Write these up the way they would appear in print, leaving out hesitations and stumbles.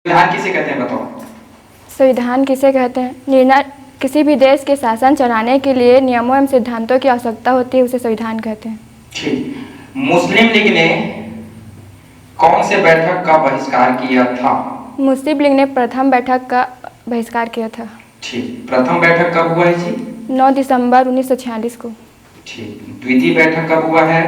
संविधान किसे कहते हैं बताओ। संविधान किसे कहते हैं? निर्णय किसी भी देश के शासन चलाने के लिए नियमों एवं सिद्धांतों की आवश्यकता होती है, उसे संविधान कहते हैं। ठीक। मुस्लिम लीग ने कौन से बैठक का बहिष्कार किया था? मुस्लिम लीग ने प्रथम बैठक का बहिष्कार किया था। ठीक। प्रथम बैठक कब हुआ है जी? 9 दिसंबर 1946 को। ठीक। द्वितीय बैठक कब हुआ है?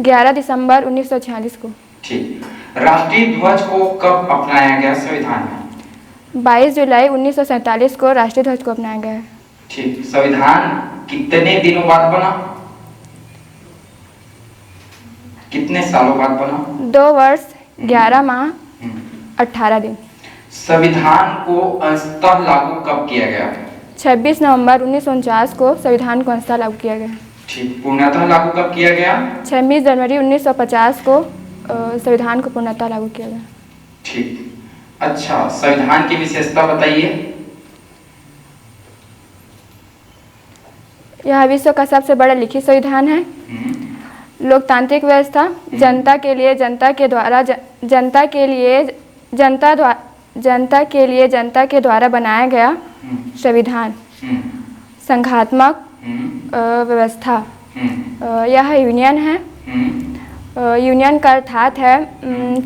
11 दिसंबर 1946 को। ठीक। राष्ट्रीय ध्वज को कब अपनाया गया संविधान में? 22 जुलाई 1947 को राष्ट्रीय ध्वज को अपनाया गया है। ठीक। संविधान कितने दिनों बाद बना? कितने सालों बाद बना? 2 वर्ष 11 माह 18 दिन। संविधान को अंततः लागू कब किया गया? 26 नवंबर 1949 को संविधान को अंततः लागू किया गया। ठीक। पूर्णतः लागू कब किया गया? 26 जनवरी 1950 को संविधान को पूर्णतः लागू किया गया। ठीक। अच्छा, संविधान की विशेषता बताइए। यह विश्व का सबसे बड़ा लिखित संविधान है। लोकतांत्रिक व्यवस्था, जनता के लिए जनता के द्वारा जनता के लिए जनता के द्वारा बनाया गया संविधान। संघात्मक व्यवस्था, यह यूनियन है। यूनियन का अर्थात है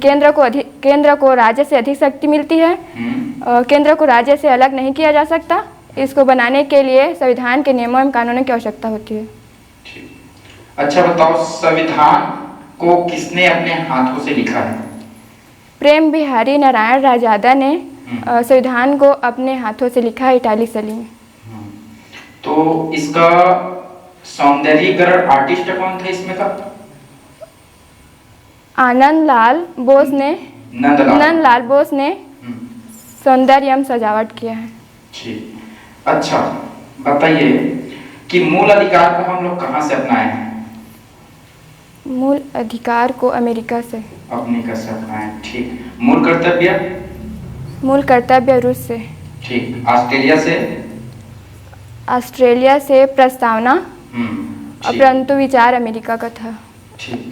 केंद्र को राज्य से अधिक शक्ति मिलती है। केंद्र को राज्य से अलग नहीं किया जा सकता। इसको बनाने के लिए संविधान के नियमों एवं कानूनों की आवश्यकता होती है। अच्छा बताओ, संविधान को किसने अपने हाथों से लिखा है? प्रेम बिहारी नारायण रायजादा ने संविधान को अपने हाथों से लिखा है, इटालिक शैली में। तो इसका सौंदर्यीकरण आर्टिस्ट कौन था इसमें का? नंदलाल बोस ने सौंदर्य एवं सजावट किया है। ठीक। अच्छा बताइए कि मूल अधिकार को हम लोग कहाँ से अपनाए हैं? मूल अधिकार को अमेरिका से अपनाए। ठीक। मूल कर्तव्य रूस से। ठीक। ऑस्ट्रेलिया से प्रस्तावना, परंतु विचार अमेरिका का था। ठीक।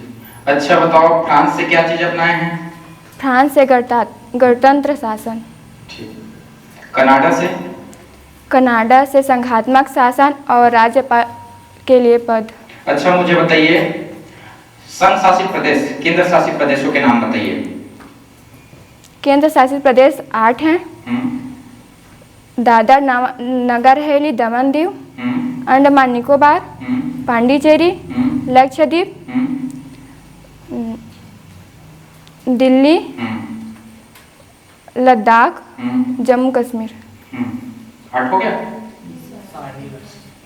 अच्छा बताओ, फ्रांस से क्या चीज अपनाए हैं? फ्रांस से गणतंत्र शासन। ठीक। कनाडा से संघात्मक शासन और राज्यपाल के लिए पद। अच्छा मुझे बताइए, संघ शासित प्रदेश, केंद्र शासित प्रदेशों के नाम बताइए। केंद्र शासित प्रदेश 8 हैं। दादर नगर हवेली दमन दीव, अंडमान निकोबार, पांडिचेरी, लक्षद्वीप, दिल्ली, लद्दाख, जम्मू कश्मीर। 8 हो गया।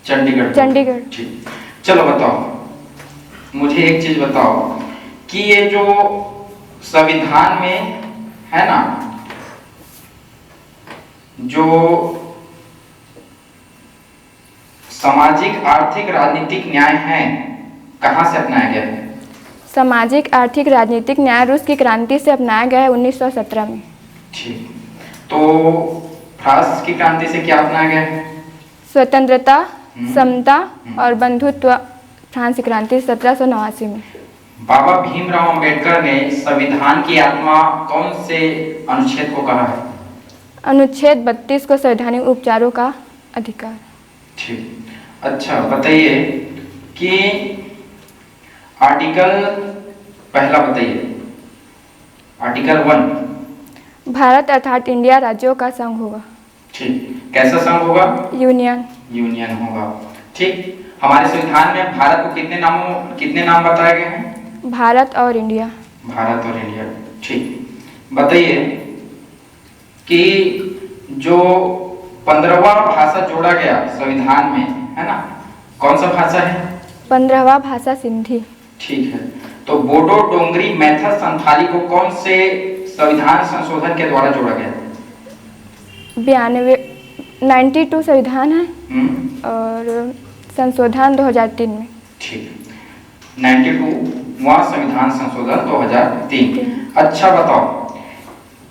चंडीगढ़। ठीक। चलो बताओ, मुझे एक चीज बताओ कि ये जो संविधान में है ना, जो सामाजिक आर्थिक राजनीतिक न्याय है, कहां से अपनाया गया है? सामाजिक आर्थिक राजनीतिक न्याय रूस की क्रांति से अपनाया गया है 1917 में। ठीक। तो फ्रांस की क्रांति से क्या अपनाया गया है? स्वतंत्रता, समता और बंधुत्व। फ्रांस की क्रांति 1789 में। बाबा भीमराव अंबेडकर ने संविधान की आत्मा कौन से अनुच्छेद को कहा है? अनुच्छेद 32 को संवैधानिक उपचारों का अधिकार। ठीक। अच्छा बताइए कि आर्टिकल पहला बताइए। आर्टिकल 1। भारत अर्थात इंडिया राज्यों का संघ होगा। ठीक। कैसा संघ होगा? यूनियन होगा। ठीक। हमारे संविधान में भारत को कितने नाम बताए गए हैं? भारत और इंडिया। ठीक। बताइए कि जो 15वां भाषा जोड़ा गया संविधान में, है ना, कौन सा भाषा है? 15वां भाषा सिंधी। ठीक है। तो बोडो डोंगरी मैथल संथाली को कौन से संविधान संशोधन के द्वारा जोड़ा गया? 92 संविधान है और संशोधन 2003 में। ठीक। 92वां संविधान संशोधन 2003। अच्छा बताओ,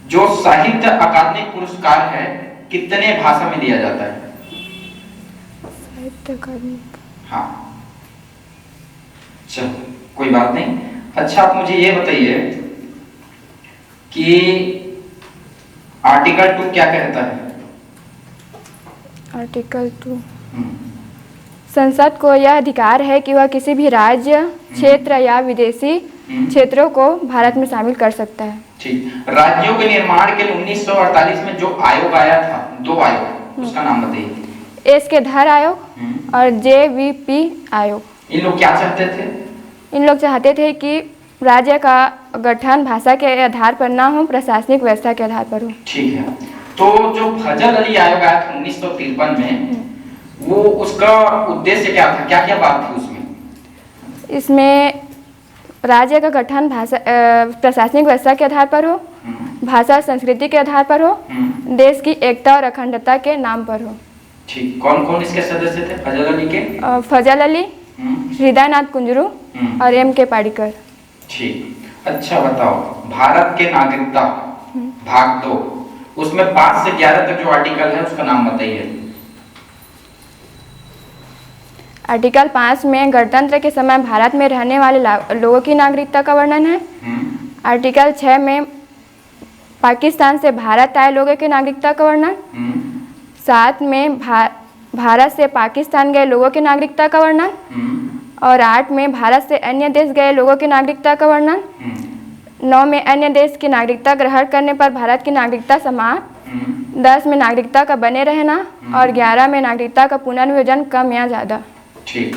जो साहित्य अकादमी पुरस्कार है कितने भाषा में दिया जाता है? साहित्य अकादमी, हाँ चलो कोई बात नहीं। अच्छा आप मुझे ये बताइए कि आर्टिकल 2 क्या कहता है? आर्टिकल 2 संसद को यह अधिकार है कि वह किसी भी राज्य, क्षेत्र या विदेशी क्षेत्रों को भारत में शामिल कर सकता है। ठीक। राज्यों के निर्माण के लिए 1948 में जो आयोग आया था, 2 आयोग, उसका नाम बताइए। एस के धर आयोग और JVP आयोग। इन लोग क्या चाहते थे? इन लोग चाहते थे कि राज्य का गठन भाषा के आधार पर ना हो, प्रशासनिक व्यवस्था के आधार पर हो। ठीक है। तो जो फजल अली आयोग आया था 1953 में, वो उसका उद्देश्य क्या था? क्या क्या बात थी उसमें? इसमें राज्य का गठन भाषा प्रशासनिक व्यवस्था के आधार पर हो, भाषा और संस्कृति के आधार पर हो, देश की एकता और अखंडता के नाम पर हो। ठीक। कौन कौन इसके सदस्य थे फजल अली के? फजल अली, हृदयनाथ कुंजरू और M.K. पाडिकर। ठीक। अच्छा बताओ, भारत के नागरिकता भाग 2, उसमें 5 से 11 तक जो आर्टिकल है उसका नाम बताइए। आर्टिकल 5 में गणतंत्र के समय भारत में रहने वाले लोगों की नागरिकता का वर्णन है। आर्टिकल 6 में पाकिस्तान से भारत आए लोगों की नागरिकता का वर्णन। 7 में भारत से पाकिस्तान गए लोगों की नागरिकता का वर्णन। और 8 में भारत से अन्य देश गए लोगों की नागरिकता का वर्णन। 9 में अन्य देश की नागरिकता ग्रहण करने पर भारत की नागरिकता समाप्त। 10 में नागरिकता का बने रहना और 11 में नागरिकता का पुनर्विभाजन कम या ज़्यादा। ठीक।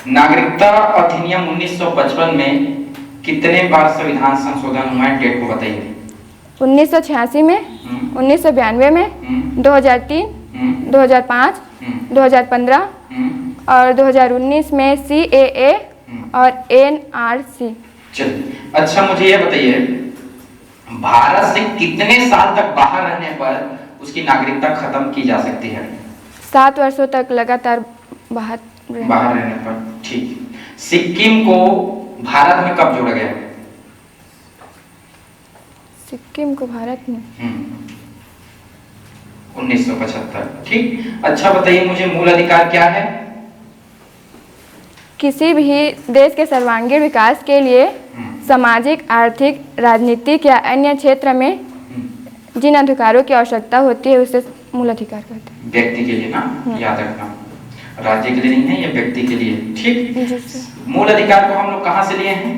नागरिकता अधिनियम 1955 में कितने बार संविधान संशोधन हुआ है? डेट को बताइए। 1986 में, 1992 में, 2003, 2005, 2015 और 2019 में CAA और NRC। चलिए, अच्छा मुझे ये बताइए, भारत से कितने साल तक बाहर रहने पर उसकी नागरिकता खत्म की जा सकती है? 7 वर्षों तक लगातार बाहर रहने पर। ठीक। सिक्किम को भारत में कब जोड़ा गया? सिक्किम को भारत में 1975। ठीक। अच्छा बताइए मुझे, मूल अधिकार क्या है? किसी भी देश के सर्वांगीण विकास के लिए सामाजिक, आर्थिक, राजनीतिक या अन्य क्षेत्र में जिन अधिकारों की आवश्यकता होती है उसे मूल अधिकार कहते हैं। व्यक्ति के लिए ना, याद रखना, राज्य के लिए नहीं है, ये व्यक्ति के लिए। ठीक। मूल अधिकार को हम लोग कहाँ से लिए हैं?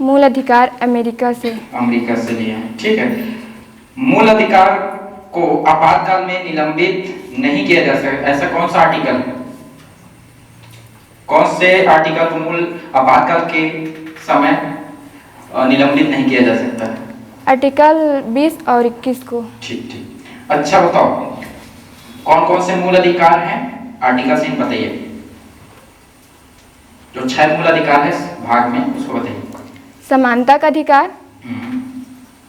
मूल अधिकार अमेरिका से लिए हैं। ठीक है। मूल अधिकार को आपातकाल में निलंबित नहीं किया जा सकता, ऐसा कौन सा आर्टिकल है? कौन से आर्टिकल को मूल आपातकाल के समय निलंबित नहीं किया जा सकता है? आर्टिकल 20 और 21 को। ठीक ठीक। अच्छा बताओ, कौन कौन से मूल अधिकार हैं? आर्टिकल से बताइए। जो 6 मूल अधिकार है भाग में, उसको बताइए। समानता का अधिकार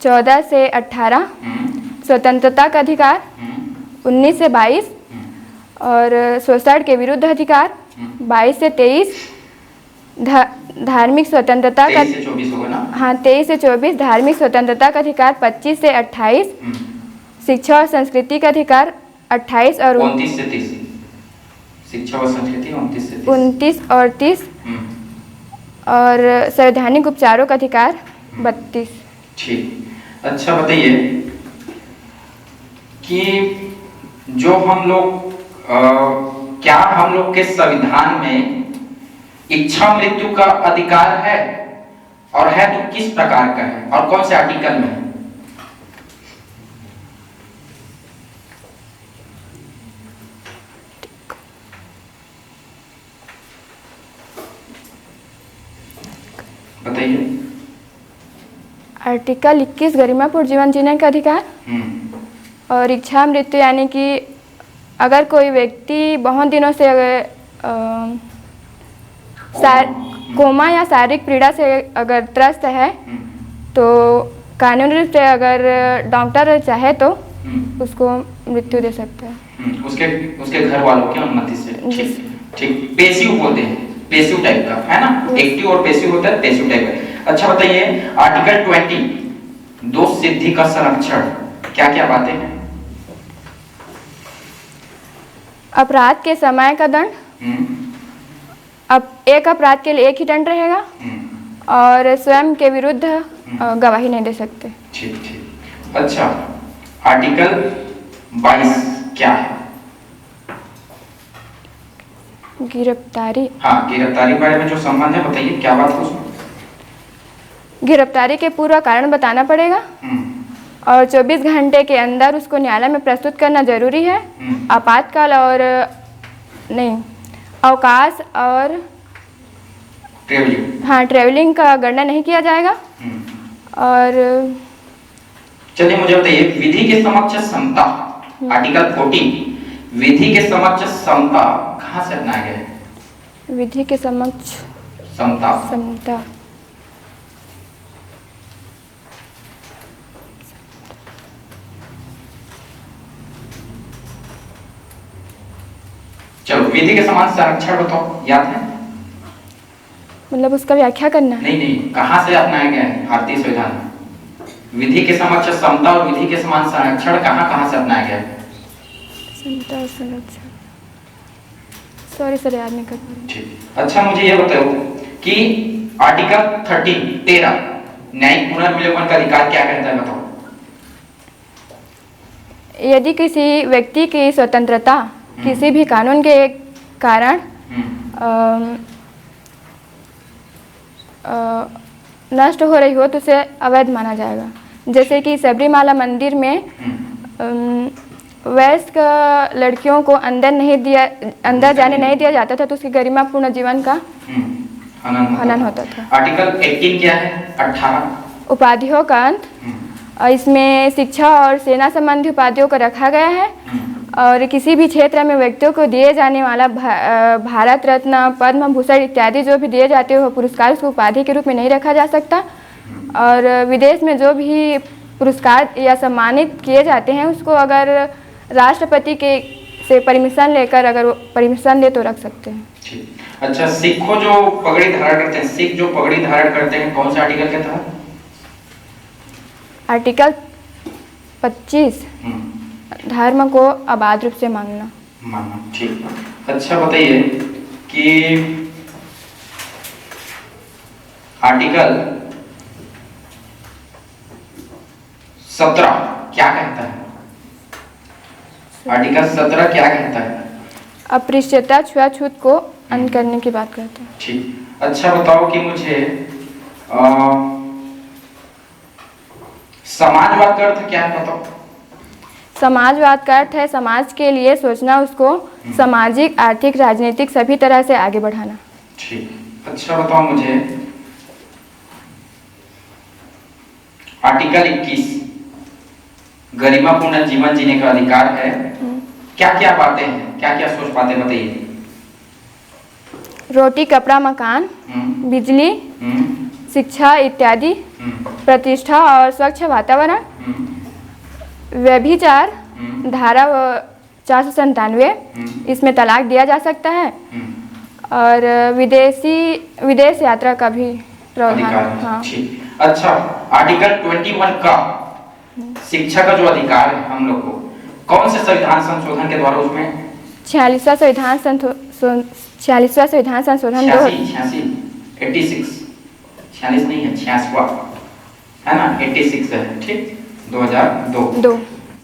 14 से 18, स्वतंत्रता का अधिकार 19 से 22 और शोषण के विरुद्ध अधिकार 22 से 23, धार्मिक स्वतंत्रता का 23 से 24 होगा ना? हाँ, 23 से 24, धार्मिक स्वतंत्रता का अधिकार 25 से 28, शिक्षा और संस्कृति का अधिकार 28 और 29 से 30, शिक्षा और संस्कृति 29 से 30, 29 और 30 और संवैधानिक उपचारों का अधिकार 32। ठीक। अच्छा बताइए कि जो हम लोग क्या हम लोग के संविधान में इच्छा मृत्यु का अधिकार है, और है तो किस प्रकार का है और कौन से आर्टिकल में है? बताइए। आर्टिकल 21 गरिमापूर्ण जीवन जीने का अधिकार और इच्छा मृत्यु यानी कि अगर कोई व्यक्ति बहुत दिनों से कोमा या शारीरिक पीड़ा से अगर त्रस्त है तो कानूनी रूप से अगर डॉक्टर चाहे तो उसको मृत्यु दे सकता है, उसके घर वालों की अनुमति से। ठीक ठीक। पेसिव बोलते हैं, पेसिव टाइप का है ना, एक्टिव और पेसिव होता है, पेसिव टाइप का। अच्छा बताइए, आर्टिकल 20 दोष सिद्धि का संरक्षण, क्या क्या बातें हैं? अपराध के समय का दंड, अब एक अपराध के लिए एक ही दंड रहेगा और स्वयं के विरुद्ध गवाही नहीं दे सकते। ठीक ठीक। अच्छा, आर्टिकल 22 क्या है? गिरफ्तारी। हाँ, गिरफ्तारी के बारे में जो संबंध है बताइए, क्या बात है उसमें? गिरफ्तारी के पूरा कारण बताना पड़ेगा और 24 घंटे के अंदर उसको न्यायालय में प्रस्तुत करना जरूरी है। आपातकाल और नहीं, अवकाश और ट्रेवलिंग। हाँ, ट्रेवलिंग का गणना नहीं किया जाएगा। और चलिए मुझे बताइए, विधि के समक्ष समता, आर्टिकल 14, विधि के समक्ष समता कहाँ से अपनाया गया है? विधि के समक्ष समता। समता चलो, विधि के समान संरक्षण बताओ, याद है? मतलब उसका व्याख्या करना है। नहीं, कहाँ से अपनाया गया है भारतीय संविधान में? विधि के समक्ष समता और विधि के समान संरक्षण कहाँ से अपनाया गया है? समता और संरक्षण, सॉरी सर, याद नहीं कर पा रही। ठीक, अच्छा मुझे ये बताओ कि आर्टिकल 13 न्यायिक पुनर्विलोकन का अधिकार क्या कहता है, बताओ? यदि किसी व्यक्ति की स्वतंत्रता किसी भी कानून के कारण नष्ट हो रही हो तो उसे अवैध माना जाएगा। जैसे कि सबरीमाला मंदिर में वयस्क लड़कियों को अंदर जाने नहीं दिया जाता था, तो उसकी गरिमापूर्ण जीवन का हनन होता था। आर्टिकल 18 क्या है? 18 उपाधियों का अंत। इसमें शिक्षा और सेना संबंधी उपाधियों को रखा गया है और किसी भी क्षेत्र में व्यक्तियों को दिए जाने वाला भारत रत्न, पद्म भूषण इत्यादि जो भी दिए जाते हो पुरस्कार, उसको उपाधि के रूप में नहीं रखा जा सकता। और विदेश में जो भी पुरस्कार या सम्मानित किए जाते हैं उसको अगर राष्ट्रपति के से परमिशन लेकर, अगर वो परमिशन दे तो रख सकते हैं। अच्छा, सिखों जो पगड़ी धारण करते हैं, सिख जो पगड़ी धारण करते हैं, कौन सा आर्टिकल के तहत? आर्टिकल 25, धर्म को अबाध रूप से मानना। ठीक। अच्छा बताइए कि आर्टिकल 17 क्या कहता है? आर्टिकल 17 क्या कहता है? अपृष्यता, छुआछूत को अंत करने की बात करता है। ठीक। अच्छा बताओ कि मुझे समाजवाद का अर्थ क्या है, बताओ? समाजवाद का अर्थ है समाज के लिए सोचना, उसको सामाजिक, आर्थिक, राजनीतिक सभी तरह से आगे बढ़ाना। ठीक। अच्छा बताओ मुझे आर्टिकल 21 गरिमापूर्ण जीवन जीने का अधिकार है, क्या क्या बातें हैं, क्या क्या सोच पाते, बताइए? रोटी, कपड़ा, मकान, बिजली, शिक्षा इत्यादि, प्रतिष्ठा और स्वच्छ वातावरण, व्यभिचार, धारा 497 इसमें तलाक दिया जा सकता है और विदेश यात्रा का भी प्रावधान। हाँ। अच्छा, आर्टिकल 21 का शिक्षा का जो अधिकार है हम लोग को, कौन से संविधान संशोधन के द्वारा उसमें? 46वां संविधान संशोधन 86 46 नहीं है, 86वां है ना, 86 है। ठीक, 2002।